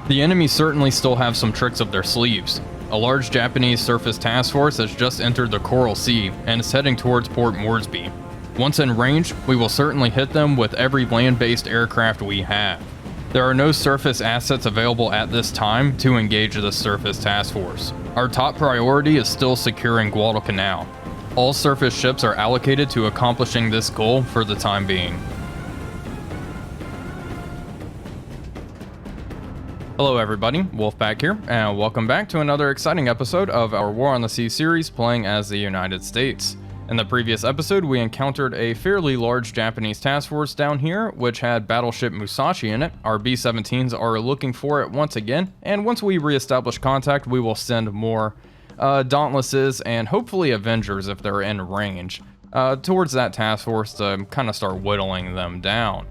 The enemy certainly still have some tricks up their sleeves. A large Japanese surface task force has just entered the Coral Sea and is heading towards Port Moresby. Once in range, we will certainly hit them with every land-based aircraft we have. There are no surface assets available at this time to engage this surface task force. Our top priority is still securing Guadalcanal. All surface ships are allocated to accomplishing this goal for the time being. Hello everybody, Wolf back here, and welcome back to another exciting episode of our War on the Sea series playing as the United States. In the previous episode, we encountered a fairly large Japanese task force down here, which had battleship Musashi in it. Our B-17s are looking for it once again, and once we reestablish contact, we will send more Dauntlesses and hopefully Avengers if they're in range towards that task force to kind of start whittling them down.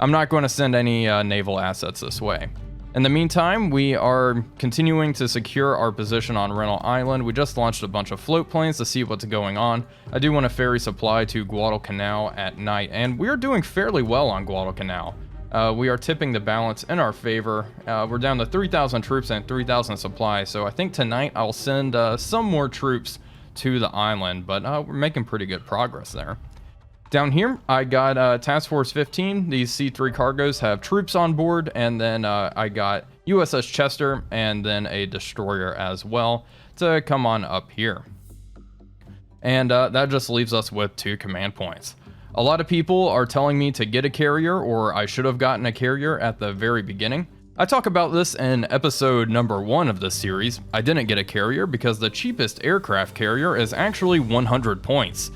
I'm not going to send any naval assets this way. In the meantime, we are continuing to secure our position on Rental Island. We just launched a bunch of float planes to see what's going on. I do want to ferry supply to Guadalcanal at night, and we are doing fairly well on Guadalcanal. We are tipping the balance in our favor. We're down to 3,000 troops and 3,000 supplies, so I think tonight I'll send some more troops to the island, but we're making pretty good progress there. Down here, I got Task Force 15. These C3 cargoes have troops on board, and then I got USS Chester and then a destroyer as well to come on up here. And that just leaves us with 2 command points. A lot of people are telling me to get a carrier, or I should have gotten a carrier at the very beginning. I talk about this in episode number 1 of this series. I didn't get a carrier because the cheapest aircraft carrier is actually 100 points.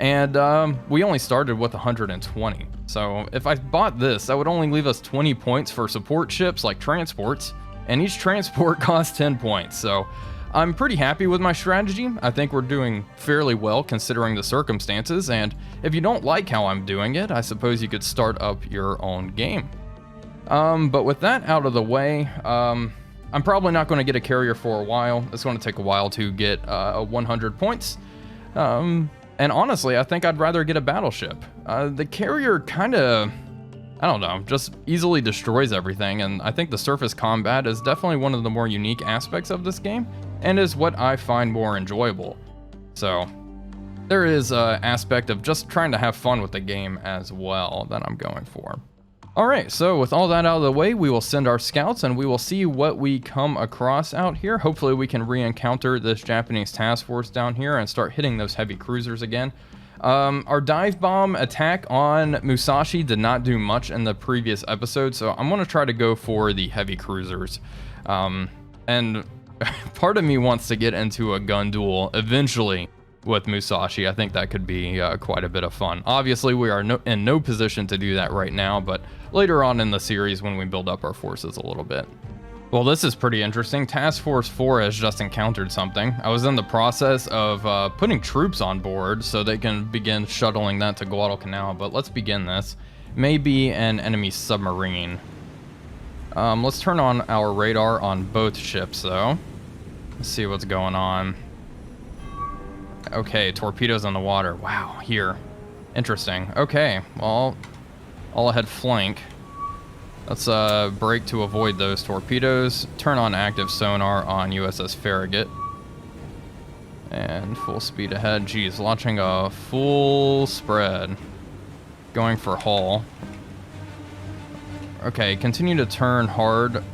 And we only started with 120. So if I bought this, that would only leave us 20 points for support ships like transports, and each transport costs 10 points. So I'm pretty happy with my strategy. I think we're doing fairly well considering the circumstances, and if you don't like how I'm doing it, I suppose you could start up your own game. But with that out of the way, I'm probably not going to get a carrier for a while. It's going to take a while to get 100 points. And honestly, I think I'd rather get a battleship. The carrier kind of, I don't know, just easily destroys everything, and I think the surface combat is definitely one of the more unique aspects of this game, and is what I find more enjoyable. So, there is an aspect of just trying to have fun with the game as well that I'm going for. Alright, so with all that out of the way, we will send our scouts and we will see what we come across out here. Hopefully we can re-encounter this Japanese task force down here and start hitting those heavy cruisers again. Our dive bomb attack on Musashi did not do much in the previous episode, so I'm going to try to go for the heavy cruisers. And part of me wants to get into a gun duel eventually with Musashi. I think that could be quite a bit of fun. Obviously, we are in no position to do that right now, but later on in the series when we build up our forces a little bit. Well, this is pretty interesting. Task Force 4 has just encountered something. I was in the process of putting troops on board so they can begin shuttling that to Guadalcanal, but let's begin this. Maybe an enemy submarine. Let's turn on our radar on both ships, though. Let's see what's going on. Okay, torpedoes on the water. Wow, here. Interesting. Okay, well, all ahead flank. Let's brake to avoid those torpedoes. Turn on active sonar on USS Farragut. And full speed ahead. Geez, launching a full spread. Going for hull. Okay, continue to turn hard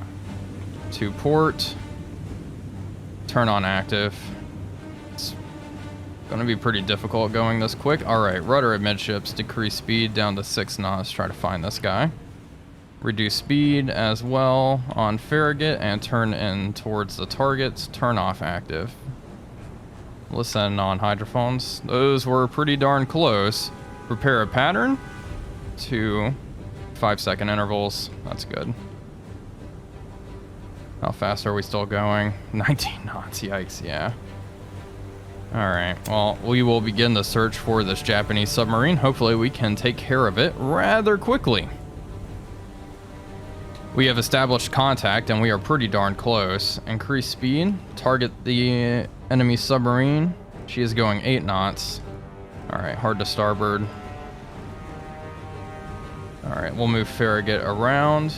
to port. Turn on active. Gonna be pretty difficult going this quick. Alright, rudder amidships, decrease speed down to 6 knots. Try to find this guy. Reduce speed as well on Farragut and turn in towards the targets. Turn off active. Listen on hydrophones. Those were pretty darn close. Prepare a pattern to 5-second intervals. That's good. How fast are we still going? 19 knots, yikes, yeah. Alright, well, we will begin the search for this Japanese submarine. Hopefully we can take care of it rather quickly. We have established contact and we are pretty darn close. Increase speed, target the enemy submarine. She is going 8 knots. Alright, hard to starboard. Alright, we'll move Farragut around.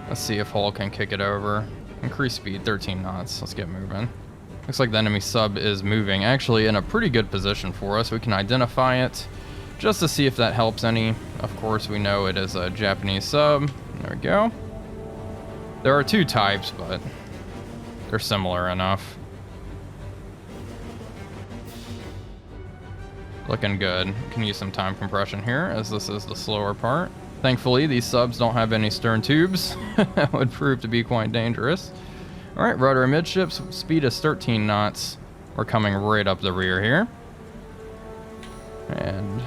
Let's see if Hull can kick it over. Increase speed, 13 knots. Let's get moving. Looks like the enemy sub is moving, actually in a pretty good position for us. We can identify it just to see if that helps any. Of course, we know it is a Japanese sub. There we go. There are two types, but they're similar enough. Looking good. Can use some time compression here, as this is the slower part. Thankfully, these subs don't have any stern tubes. That would prove to be quite dangerous. Alright, rudder amidships, speed is 13 knots. We're coming right up the rear here. And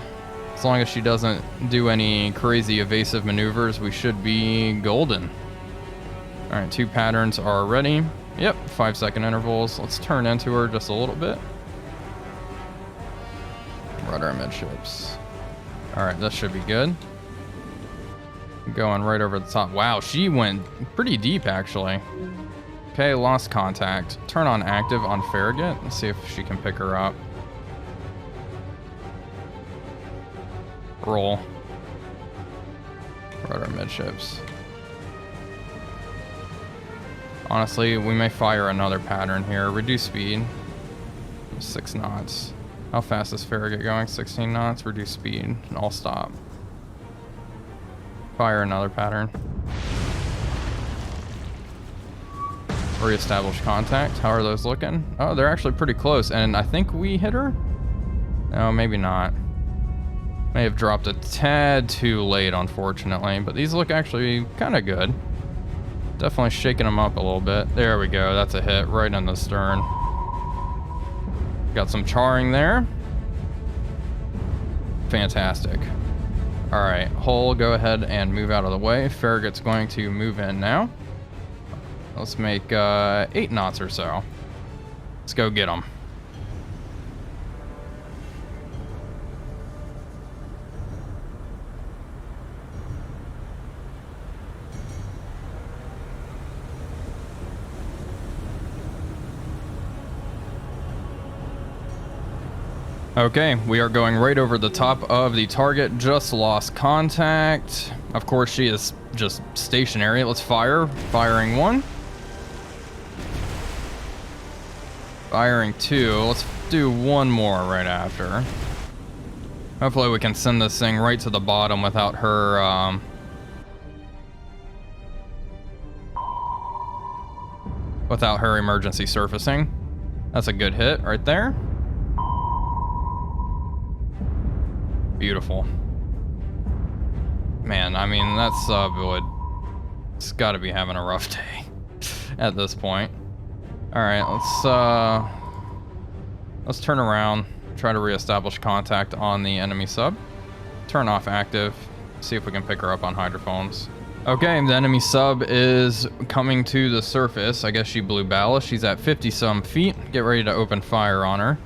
as long as she doesn't do any crazy evasive maneuvers, we should be golden. Alright, 2 patterns are ready. Yep, 5-second intervals. Let's turn into her just a little bit. Rudder amidships. Alright, this should be good. Going right over the top. Wow, she went pretty deep, actually. Okay, lost contact. Turn on active on Farragut. Let's see if she can pick her up. Roll. Rudder midships. Honestly, we may fire another pattern here. Reduce speed. 6 knots. How fast is Farragut going? 16 knots. Reduce speed. And I'll stop. Fire another pattern. Reestablish contact. How are those looking? Oh, they're actually pretty close. And I think we hit her? No, maybe not. May have dropped a tad too late, unfortunately. But these look actually kind of good. Definitely shaking them up a little bit. There we go. That's a hit right in the stern. Got some charring there. Fantastic. All right, Hull, go ahead and move out of the way. Farragut's going to move in now. Let's make 8 knots or so. Let's go get them. Okay, we are going right over the top of the target. Just lost contact. Of course, she is just stationary. Let's fire. Firing 1. Firing 2. Let's do 1 more right after. Hopefully we can send this thing right to the bottom without her, without her emergency surfacing. That's a good hit right there. Beautiful. Man, I mean, that sub it's gotta be having a rough day at this point. Alright, let's turn around, try to reestablish contact on the enemy sub. Turn off active, see if we can pick her up on hydrophones. Okay, the enemy sub is coming to the surface. I guess she blew ballast. She's at 50 some feet. Get ready to open fire on her.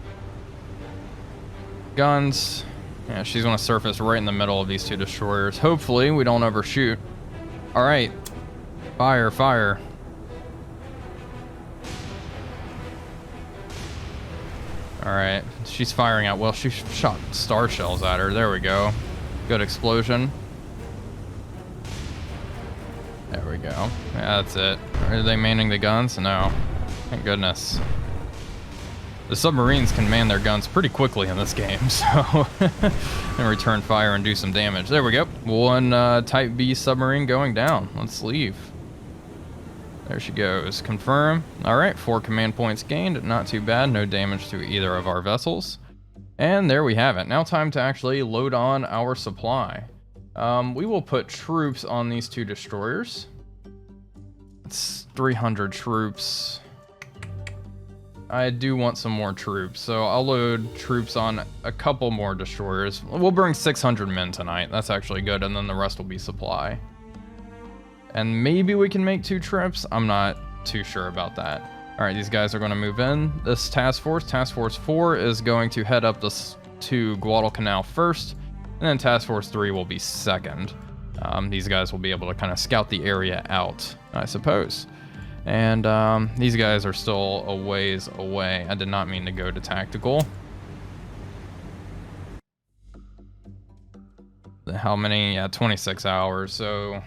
Guns. Yeah, she's gonna surface right in the middle of these 2 destroyers. Hopefully we don't overshoot. All right, fire, fire. All right, she's firing out. Well, she shot star shells at her. There we go. Good explosion. There we go. Yeah, that's it. Are they manning the guns? No. Thank goodness. The submarines can man their guns pretty quickly in this game, so and return fire and do some damage. There we go. 1 Type B submarine going down. Let's leave. There she goes. Confirm. All right, 4 command points gained. Not too bad. No damage to either of our vessels. And there we have it. Now time to actually load on our supply. We will put troops on these 2 destroyers. It's 300 troops. I do want some more troops, so I'll load troops on a couple more destroyers. We'll bring 600 men tonight. That's actually good, and then the rest will be supply. And maybe we can make 2 trips. I'm not too sure about that. All right, these guys are going to move in. This task force 4, is going to head up this to Guadalcanal first, and then task force 3 will be second. These guys will be able to kind of scout the area out, I suppose. And these guys are still a ways away. I did not mean to go to tactical. How many? Yeah, 26 hours. So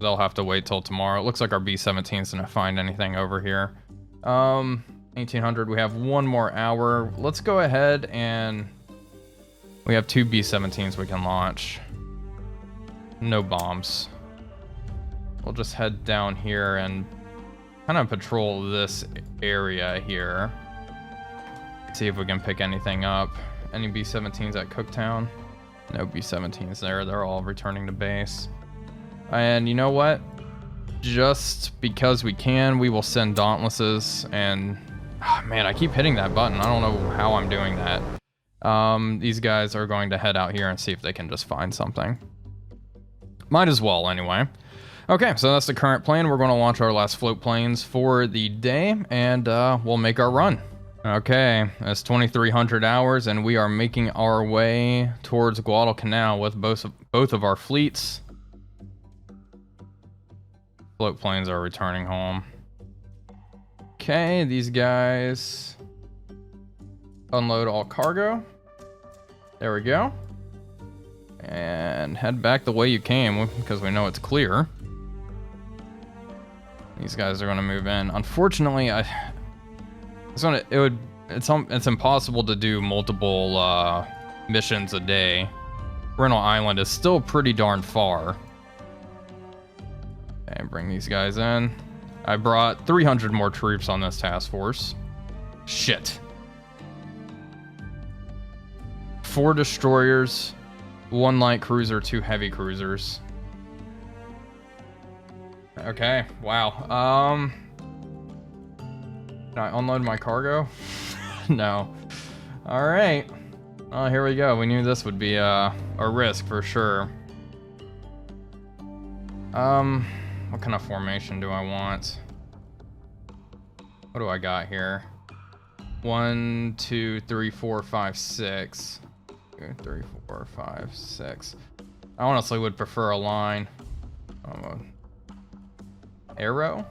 They'll have to wait till tomorrow. It looks like our B-17's gonna find anything over here. 1800, we have 1 more hour. Let's go ahead and... We have 2 B-17s we can launch. No bombs. We'll just head down here and kind of patrol this area here. See if we can pick anything up. Any B-17s at Cooktown? No B-17s there. They're all returning to base. And you know what? Just because we can, we will send Dauntlesses. And oh, man, I keep hitting that button. I don't know how I'm doing that. These guys are going to head out here and see if they can just find something. Might as well, anyway. Okay, so that's the current plan. We're going to launch our last float planes for the day, and we'll make our run. Okay, it's 2300 hours, and we are making our way towards Guadalcanal with both of our fleets. Float planes are returning home. Okay, these guys unload all cargo. There we go. And head back the way you came, because we know it's clear. These guys are going to move in. Unfortunately, it's impossible to do multiple missions a day. Rental Island is still pretty darn far. Okay, bring these guys in. I brought 300 more troops on this task force. Shit. 4 destroyers, 1 light cruiser, 2 heavy cruisers. Okay, wow. Can I unload my cargo? No. Alright. Oh, here we go. We knew this would be a risk for sure. What kind of formation do I want? What do I got here? 1, 2, 3, 4, 5, 6. 2, 3, 4, 5, 6. I honestly would prefer a line. Arrow?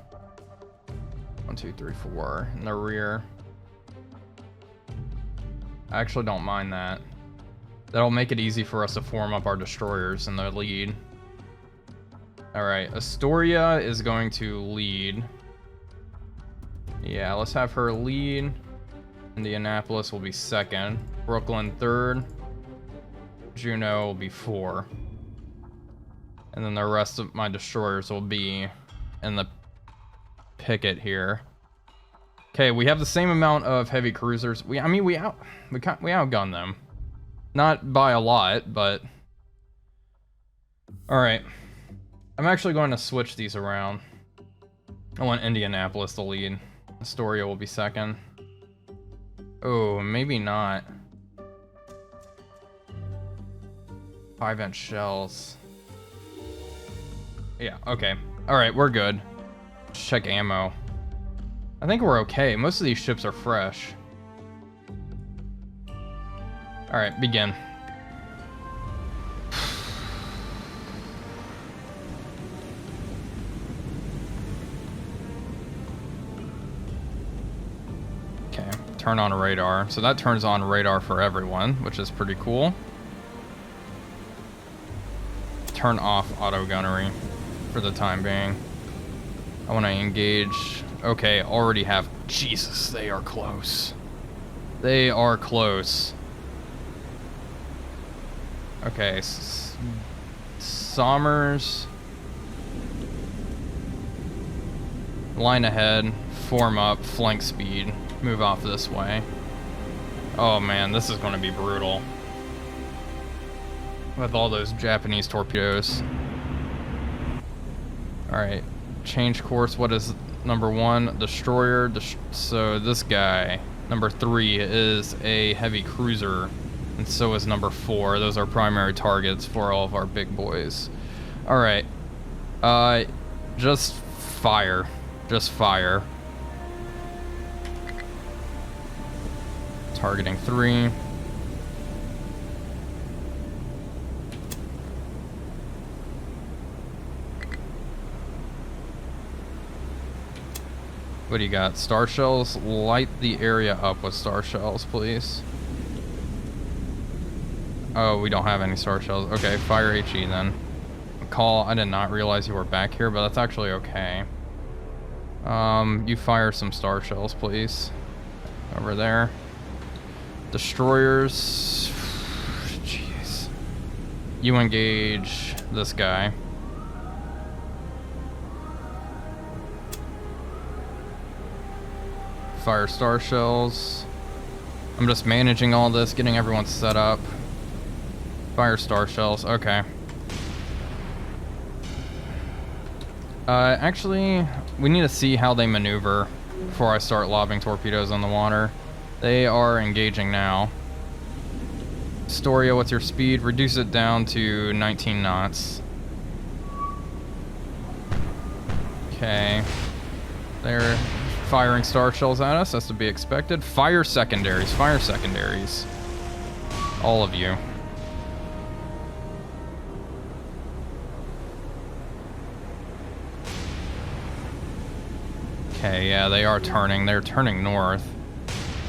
1, 2, 3, 4 in the rear. I actually don't mind that. That'll make it easy for us to form up our destroyers in the lead. Alright, Astoria is going to lead. Yeah, let's have her lead. Indianapolis will be 2nd. Brooklyn 3rd. Juneau will be 4. And then the rest of my destroyers will be in the picket here. Okay, we have the same amount of heavy cruisers. We outgunned them. Not by a lot, but all right. I'm actually going to switch these around. I want Indianapolis to lead. Astoria will be 2nd. Oh, maybe not. 5-inch shells. Yeah, okay. All right, we're good. Let's check ammo. I think we're okay. Most of these ships are fresh. All right, begin. Okay, turn on radar. So that turns on radar for everyone, which is pretty cool. Turn off auto gunnery for the time being. I want to engage. Okay, already have. Jesus, they are close. They are close. Okay, Sommers. Line ahead, form up, flank speed, move off this way. Oh man, this is going to be brutal. With all those Japanese torpedoes. Alright, change course. What is number 1? Destroyer. So this guy, number 3, is a heavy cruiser. And so is number 4. Those are primary targets for all of our big boys. Alright. Just fire. Just fire. Targeting 3. What do you got? Star shells? Light the area up with star shells, please. Oh, we don't have any star shells. Okay, fire HE then. Call, I did not realize you were back here, but that's actually okay. You fire some star shells, please. Over there. Destroyers. Jeez. You engage this guy. Fire star shells. I'm just managing all this, getting everyone set up. Fire star shells, okay. Actually, we need to see how they maneuver before I start lobbing torpedoes on the water. They are engaging now. Astoria, what's your speed? Reduce it down to 19 knots. Okay. They're firing star shells at us, that's to be expected. Fire secondaries, fire secondaries. All of you. Okay, yeah, they are turning. They're turning north.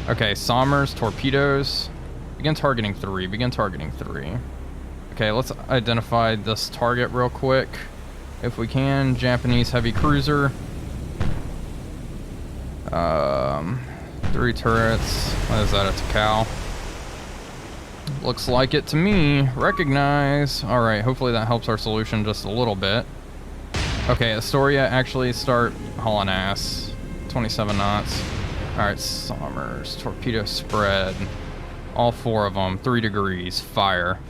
Okay, Sommers, torpedoes. Begin targeting 3. Begin targeting 3. Okay, let's identify this target real quick. If we can. Japanese heavy cruiser. 3 turrets. What is that, a Takao? Looks like it to me. Recognize. Alright, hopefully that helps our solution just a little bit. Okay, Astoria, actually start hauling ass. 27 knots. Alright, Sommers. Torpedo spread. All 4 of them. 3 degrees. Fire.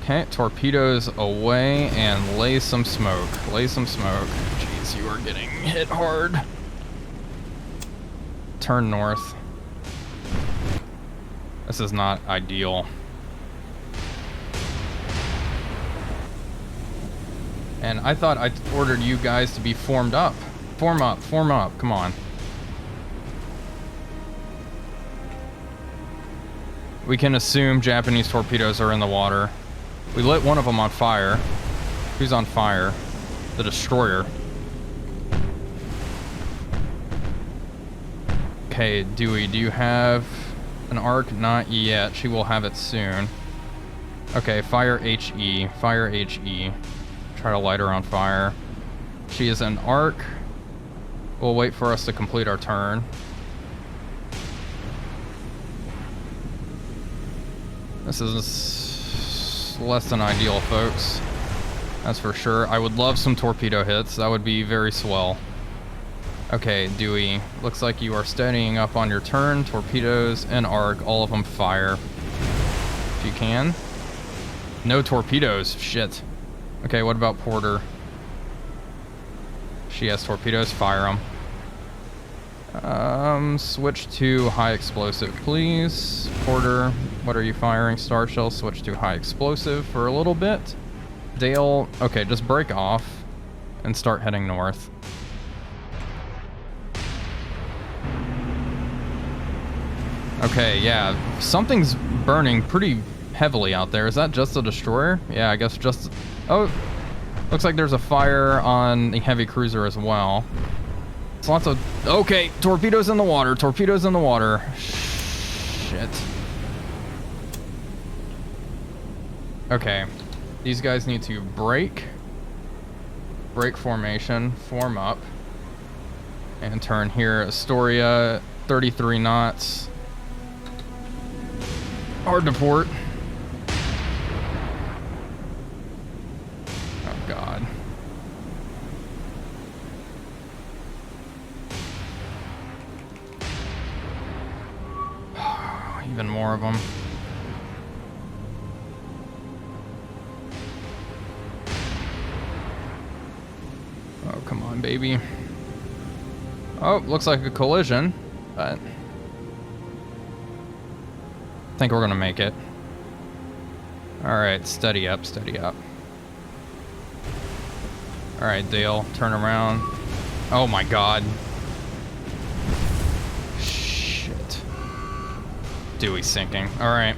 Okay, torpedoes away and lay some smoke. Lay some smoke. Jeez, you are getting hit hard. Turn north. This is not ideal. And I thought I ordered you guys to be formed up. Form up, form up, come on. We can assume Japanese torpedoes are in the water. We lit one of them on fire. Who's on fire? The destroyer. Okay, Dewey, do you have an arc? Not yet. She will have it soon. Okay, fire HE. Fire HE. Try to light her on fire. She is an arc. We'll wait for us to complete our turn. This is less than ideal, folks. That's for sure. I would love some torpedo hits. That would be very swell. Okay, Dewey. Looks like you are steadying up on your turn. Torpedoes and arc. All of them fire. If you can. No torpedoes. Shit. Okay, what about Porter? She has torpedoes. Fire them. Switch to high explosive, please. Porter, what are you firing? Star Shell, switch to high explosive for a little bit. Dale, okay, just break off and start heading north. Okay, yeah, something's burning pretty heavily out there. Is that just a destroyer? Yeah, I guess just... Oh, looks like there's a fire on the heavy cruiser as well. It's lots of... Okay, torpedoes in the water. Torpedoes in the water. Shit. Okay. These guys need to break. Break formation. Form up. And turn here. Astoria, 33 knots. Hard to port. Oh, God. Even more of them. Oh, come on, baby. Oh, looks like a collision, but I think we're gonna make it. Alright, steady up, steady up. Alright, Dale, turn around. Oh my God. Shit. Dewey sinking. Alright.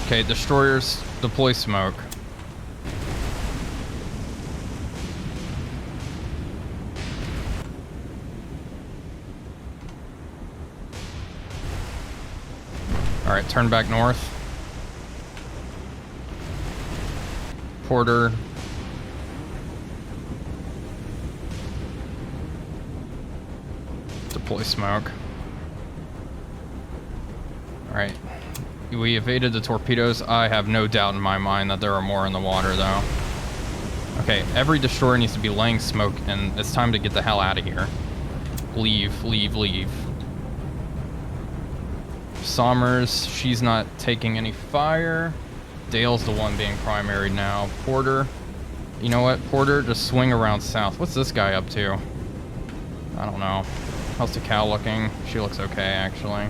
Okay, destroyers, deploy smoke. Alright, turn back north. Porter. Deploy smoke. Alright. We evaded the torpedoes. I have no doubt in my mind that there are more in the water, though. Okay, every destroyer needs to be laying smoke, and it's time to get the hell out of here. Leave, leave, leave. Somers, she's not taking any fire. Dale's the one being primary now. Porter, you know what? Porter, just swing around south. What's this guy up to? I don't know. How's the cow looking? She looks okay, actually.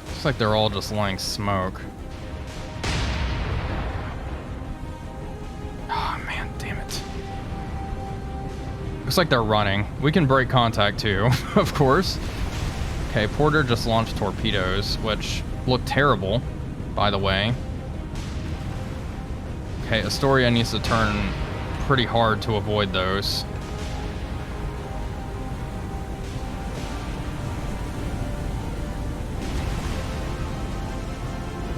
Looks like they're all just laying smoke. Oh, man, damn it. Looks like they're running. We can break contact, too, of course. Okay, Porter just launched torpedoes, which look terrible, by the way. Okay, Astoria needs to turn pretty hard to avoid those.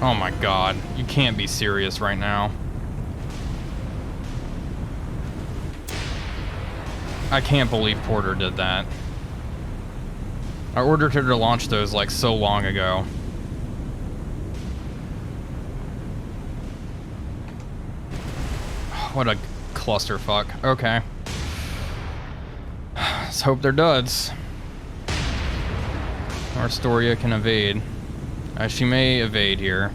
Oh my god, you can't be serious right now. I can't believe Porter did that. I ordered her to launch those like so long ago. What a clusterfuck. Okay. Let's hope they're duds. Astoria can evade. She may evade here.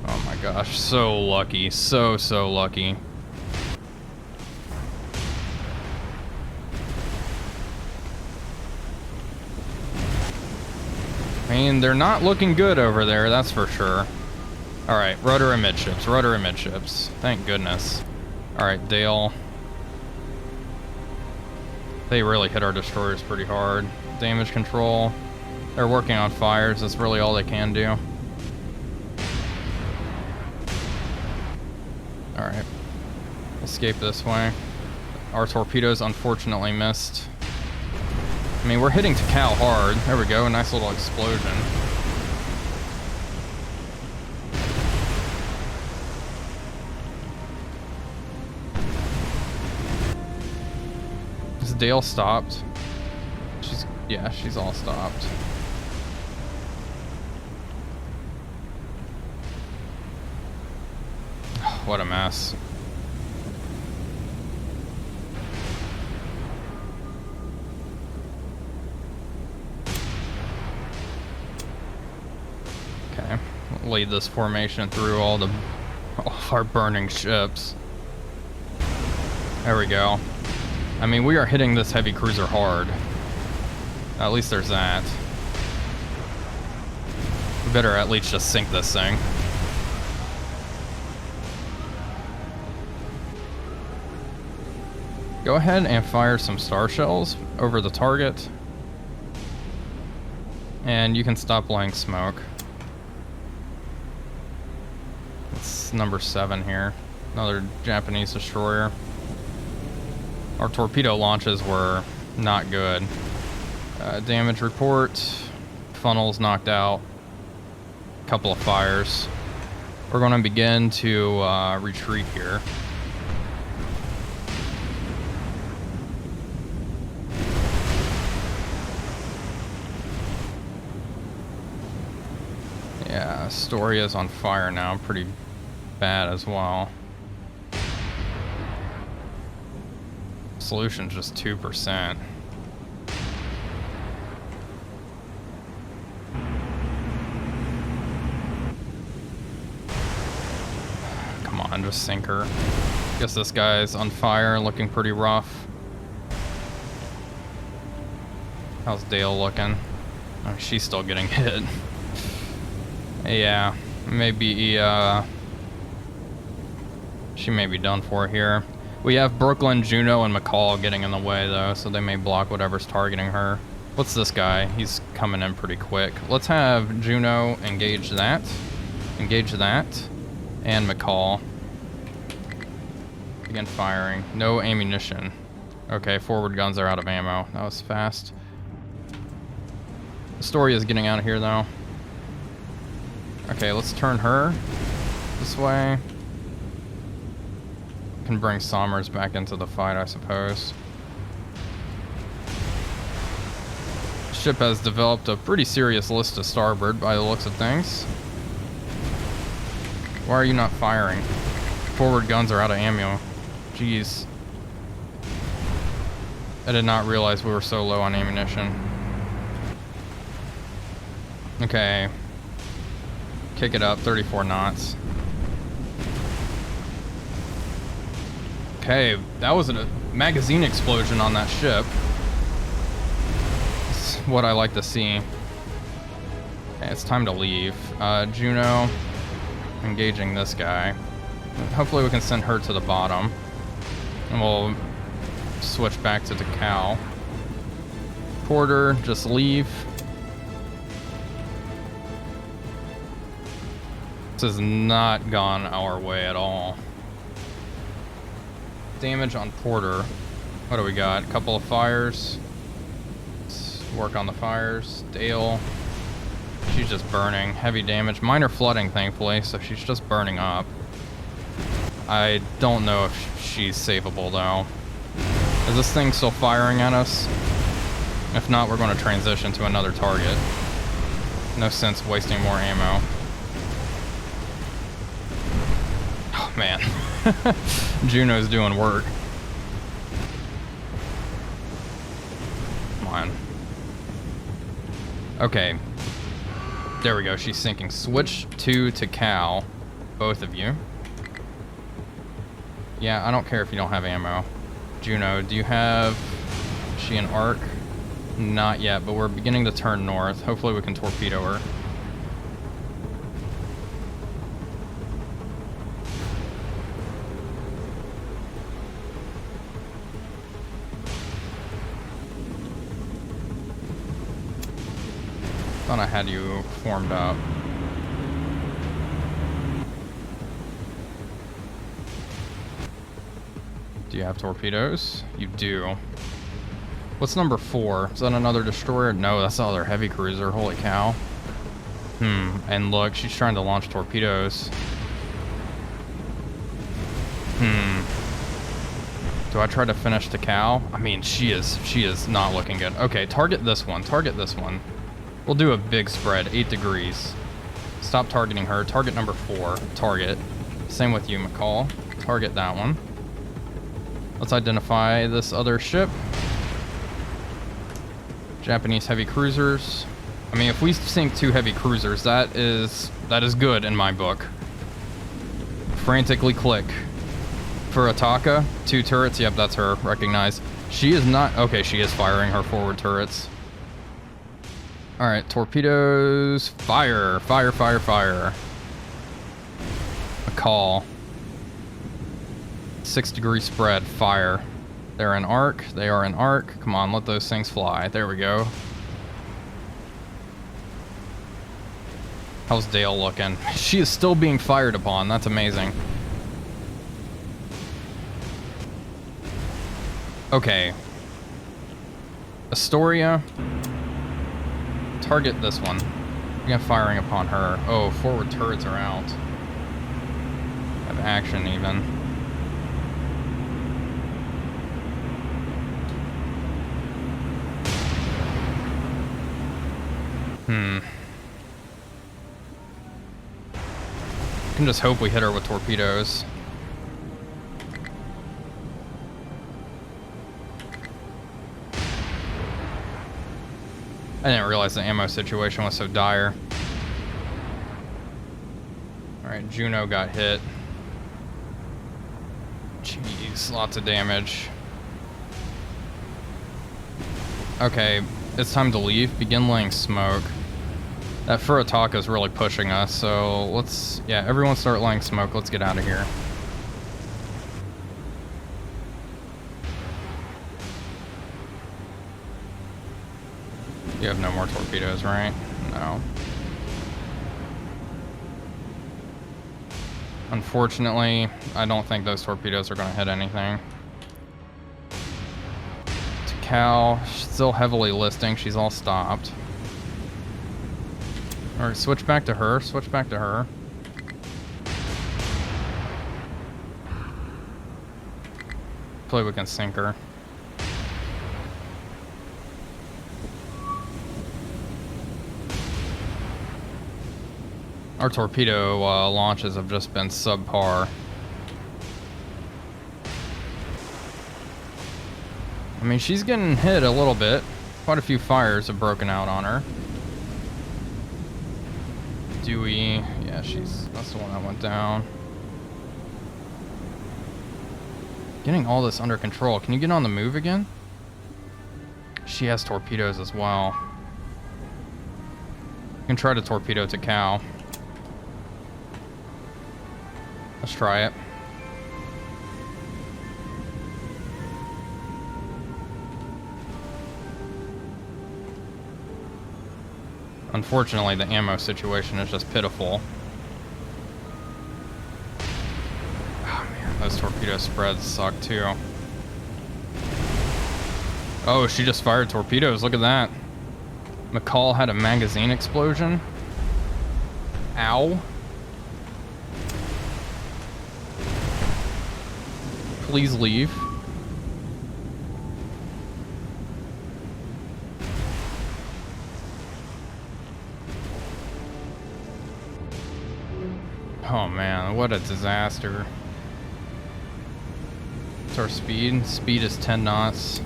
Oh my gosh, so lucky. So lucky. I mean, they're not looking good over there, that's for sure. Alright, rudder and midships, rudder and midships. Thank goodness. Alright, Dale. They really hit our destroyers pretty hard. Damage control. They're working on fires, that's really all they can do. Alright. Escape this way. Our torpedoes unfortunately missed. I mean, we're hitting Takao hard. There we go, a nice little explosion. Is Dale stopped? Yeah, she's all stopped. What a mess. Okay, we'll lead this formation through all of our burning ships. There we go. I mean, we are hitting this heavy cruiser hard. At least there's that. We better at least just sink this thing. Go ahead and fire some star shells over the target. And you can stop laying smoke. It's number 7 here. Another Japanese destroyer. Our torpedo launches were not good. Damage report. Funnels knocked out. Couple of fires. We're going to begin to retreat here. Yeah, Astoria's on fire now, pretty bad as well. Solution's just 2%. Come on, just sink her. Guess this guy's on fire, looking pretty rough. How's Dale looking? Oh, she's still getting hit. Yeah, maybe she may be done for here. We have Brooklyn, Juno, and McCall getting in the way though, so they may block whatever's targeting her. What's this guy? He's coming in pretty quick. Let's have Juno engage that, and McCall. Begin firing. No ammunition. Okay, forward guns are out of ammo. That was fast. Astoria's getting out of here, though. Okay, let's turn her this way. Can bring Somers back into the fight, I suppose. Ship has developed a pretty serious list to starboard by the looks of things. Why are you not firing? Forward guns are out of ammo. Jeez. I did not realize we were so low on ammunition. Okay. Kick it up, 34 knots. Okay, that was a magazine explosion on that ship. That's what I like to see. Okay, it's time to leave. Juno, engaging this guy. Hopefully we can send her to the bottom. And we'll switch back to Dakka. Porter, just leave. This has not gone our way at all. Damage on Porter. What do we got? A couple of fires. Let's work on the fires. Dale. She's just burning. Heavy damage. Minor flooding, thankfully, so she's just burning up. I don't know if she's savable, though. Is this thing still firing at us? If not, we're going to transition to another target. No sense wasting more ammo. Oh, man. Juno's doing work. Come on. Okay. There we go. She's sinking. Switch to Cal. Both of you. Yeah, I don't care if you don't have ammo. Juno, do you have... Is she an arc? Not yet, but we're beginning to turn north. Hopefully we can torpedo her. Thought I had you formed up. Do you have torpedoes? You do. What's number 4? Is that another destroyer? No, that's another heavy cruiser. Holy cow. And look, she's trying to launch torpedoes. Do I try to finish Dakka? I mean, she is not looking good. Okay, target this one. Target this one. We'll do a big spread, 8 degrees. Stop targeting her. Target number 4. Target. Same with you, McCall. Target that one. Let's identify this other ship. Japanese heavy cruisers. I mean, if we sink 2 heavy cruisers, that is good in my book. Frantically click. For Ataka, 2 turrets. Yep, that's her. Recognized. She is not... Okay, she is firing her forward turrets. Alright, torpedoes. Fire. Fire, fire, fire. A call. 6 degree spread. Fire. They're an arc. They are an arc. Come on, let those things fly. There we go. How's Dale looking? She is still being fired upon. That's amazing. Okay. Astoria. Target this one. We got firing upon her. Oh, forward turrets are out. Have action even. Can just hope we hit her with torpedoes. I didn't realize the ammo situation was so dire. Alright, Juno got hit. Jeez, lots of damage. Okay, it's time to leave. Begin laying smoke. That Furataka is really pushing us, so let's... Yeah, everyone start laying smoke. Let's get out of here. You have no more torpedoes, right? No. Unfortunately, I don't think those torpedoes are going to hit anything. Cal, still heavily listing. She's all stopped. Alright, switch back to her. Switch back to her. Hopefully we can sink her. Our torpedo launches have just been subpar. I mean, she's getting hit a little bit. Quite a few fires have broken out on her. Dewey, yeah, that's the one that went down. Getting all this under control. Can you get on the move again? She has torpedoes as well. You can try to torpedo to Cal. Let's try it. Unfortunately, the ammo situation is just pitiful. Oh man, those torpedo spreads suck too. Oh, she just fired torpedoes. Look at that. McCall had a magazine explosion. Ow. Please leave. Oh man, what a disaster. What's our speed? Speed is 10 knots.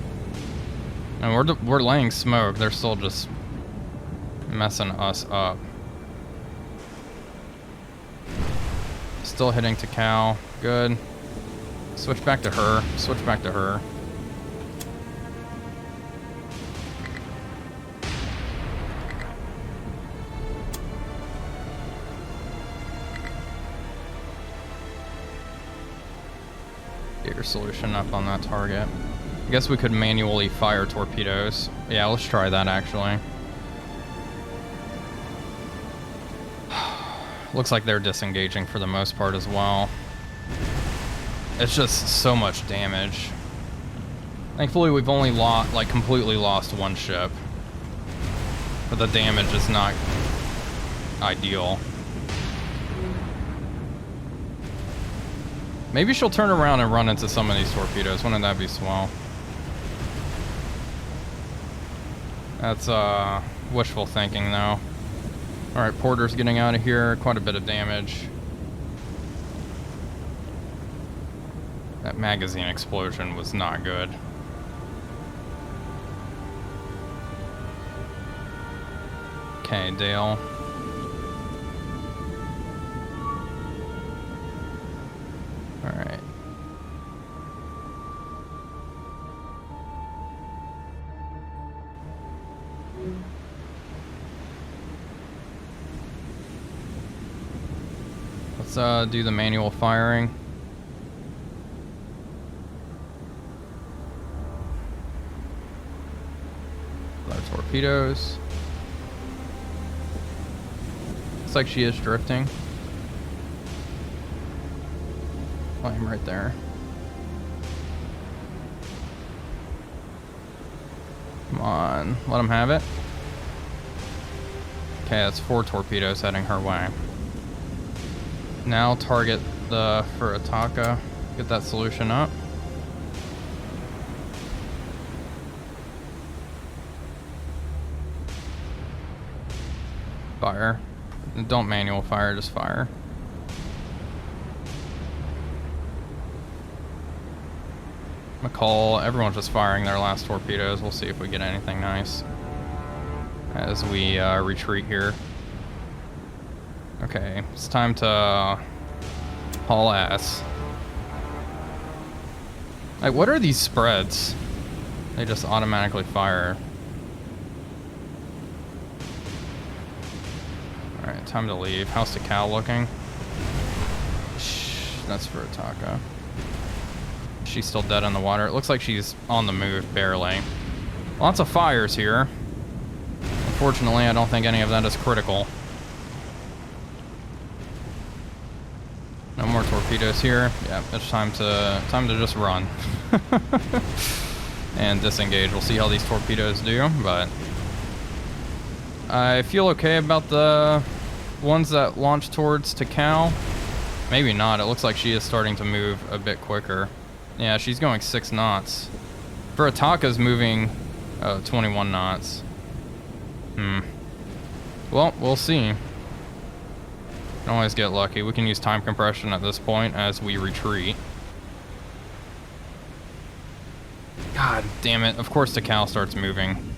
And we're laying smoke. They're still just messing us up. Still hitting to Cal. Good. Switch back to her. Switch back to her. Get your solution up on that target. I guess we could manually fire torpedoes. Yeah, let's try that actually. Looks like they're disengaging for the most part as well. It's just so much damage. Thankfully, we've only completely lost one ship. But the damage is not ideal. Maybe she'll turn around and run into some of these torpedoes. Wouldn't that be swell? That's wishful thinking though. Alright, Porter's getting out of here. Quite a bit of damage. That magazine explosion was not good. Okay, Dale. Alright. Let's do the manual firing. Torpedoes. Looks like she is drifting. Flame right there. Come on, let him have it. Okay, that's 4 torpedoes heading her way. Now target for Dakka. Get that solution up. Fire. Don't manual fire, just fire. McCall, everyone's just firing their last torpedoes. We'll see if we get anything nice as we retreat here. Okay, it's time to haul ass. Like, what are these spreads? They just automatically fire. Alright, time to leave. How's the cow looking? Shh, that's for Dakka. She's still dead in the water. It looks like she's on the move, barely. Lots of fires here. Unfortunately, I don't think any of that is critical. No more torpedoes here. Yeah, it's time to just run. And disengage. We'll see how these torpedoes do, but I feel okay about the ones that launch towards Takao. Maybe not. It looks like she is starting to move a bit quicker. Yeah, she's going 6 knots. For Ataka's moving 21 knots. Well, we'll see. Can always get lucky. We can use time compression at this point as we retreat. God damn it. Of course Takao starts moving.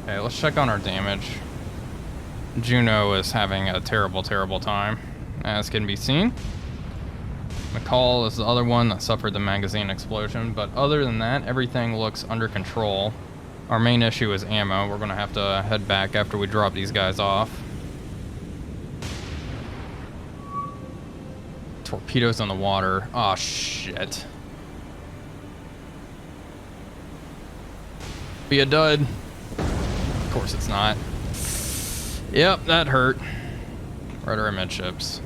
Okay, let's check on our damage. Juno is having a terrible, terrible time, as can be seen. McCall is the other one that suffered the magazine explosion, but other than that, everything looks under control. Our main issue is ammo. We're gonna have to head back after we drop these guys off. Torpedoes in the water. Oh shit. Be a dud. Of course it's not. Yep, that hurt. Right our midships.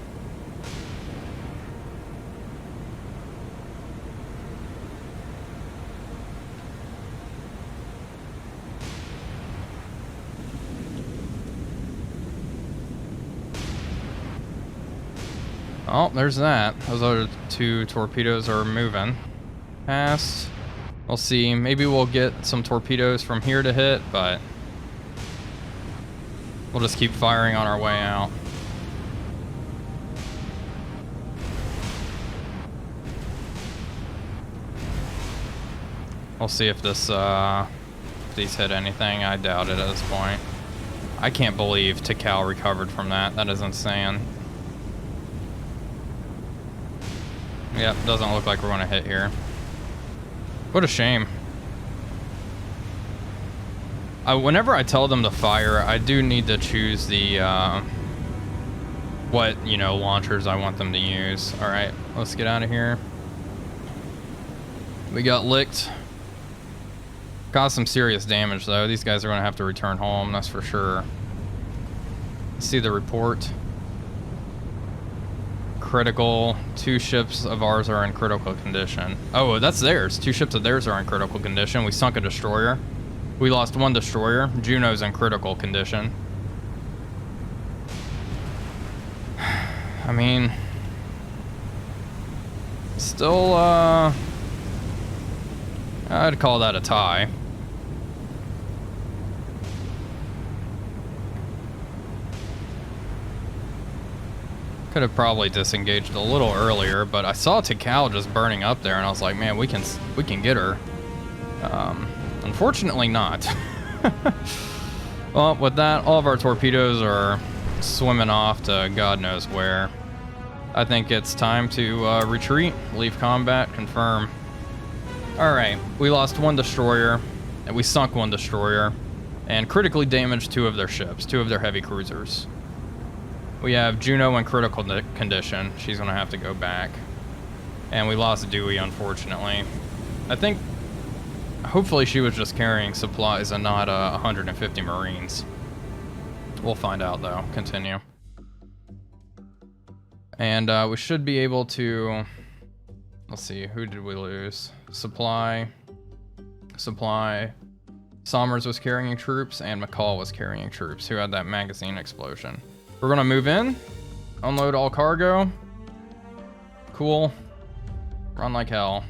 Oh, there's that. Those other 2 torpedoes are moving. Past. We'll see. Maybe we'll get some torpedoes from here to hit, but we'll just keep firing on our way out. We'll see if this, if these hit anything. I doubt it at this point. I can't believe Takao recovered from that. That is insane. Yep, doesn't look like we're gonna hit here. What a shame. Whenever I tell them to fire, I do need to choose the, what, you know, launchers I want them to use. Alright, let's get out of here. We got licked. Caused some serious damage, though. These guys are gonna have to return home, that's for sure. Let's see the report. Critical. 2 ships of ours are in critical condition. Oh, that's theirs. 2 ships of theirs are in critical condition. We sunk a destroyer. We lost 1 destroyer. Juno's in critical condition. I mean, still, I'd call that a tie. Could have probably disengaged a little earlier, but I saw Takao just burning up there, and I was like, man, we can get her. Unfortunately not. Well, with that, all of our torpedoes are swimming off to God knows where. I think it's time to retreat, leave combat, confirm. Alright, we lost 1 destroyer, and we sunk 1 destroyer, and critically damaged 2 of their ships, 2 of their heavy cruisers. We have Juno in critical condition. She's gonna have to go back. And we lost Dewey, unfortunately. I think, hopefully she was just carrying supplies and not 150 Marines. We'll find out, though. Continue. And we should be able to, let's see, who did we lose? Supply. Somers was carrying troops, and McCall was carrying troops, who had that magazine explosion. We're gonna move in, unload all cargo. Cool. Run like hell.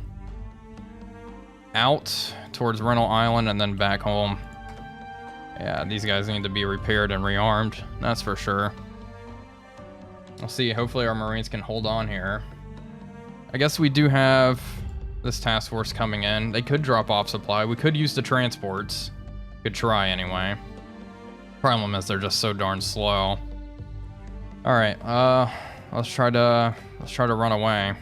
Out towards Rental Island and then back home. Yeah, these guys need to be repaired and rearmed, that's for sure. We'll see, hopefully our Marines can hold on here. I guess we do have this task force coming in. They could drop off supply. We could use the transports. Could try anyway. Problem is they're just so darn slow. Alright, let's try to run away.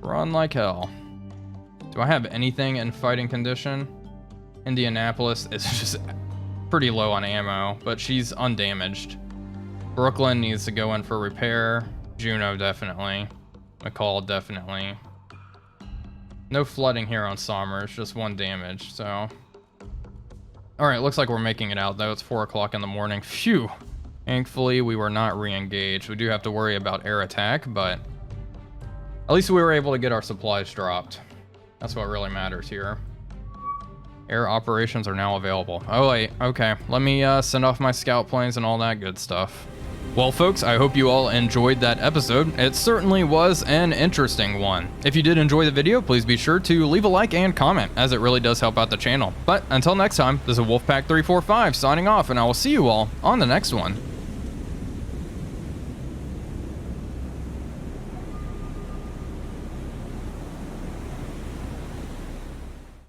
Run like hell. Do I have anything in fighting condition? Indianapolis is just pretty low on ammo, but she's undamaged. Brooklyn needs to go in for repair. Juno definitely. McCall definitely. No flooding here on Somers, just 1 damage, so. Alright, looks like we're making it out though. It's 4 o'clock in the morning. Phew! Thankfully, we were not re-engaged. We do have to worry about air attack, but at least we were able to get our supplies dropped. That's what really matters here. Air operations are now available. Oh wait, okay. Let me send off my scout planes and all that good stuff. Well folks, I hope you all enjoyed that episode. It certainly was an interesting one. If you did enjoy the video, please be sure to leave a like and comment, as it really does help out the channel. But until next time, this is Wolfpack345 signing off, and I will see you all on the next one.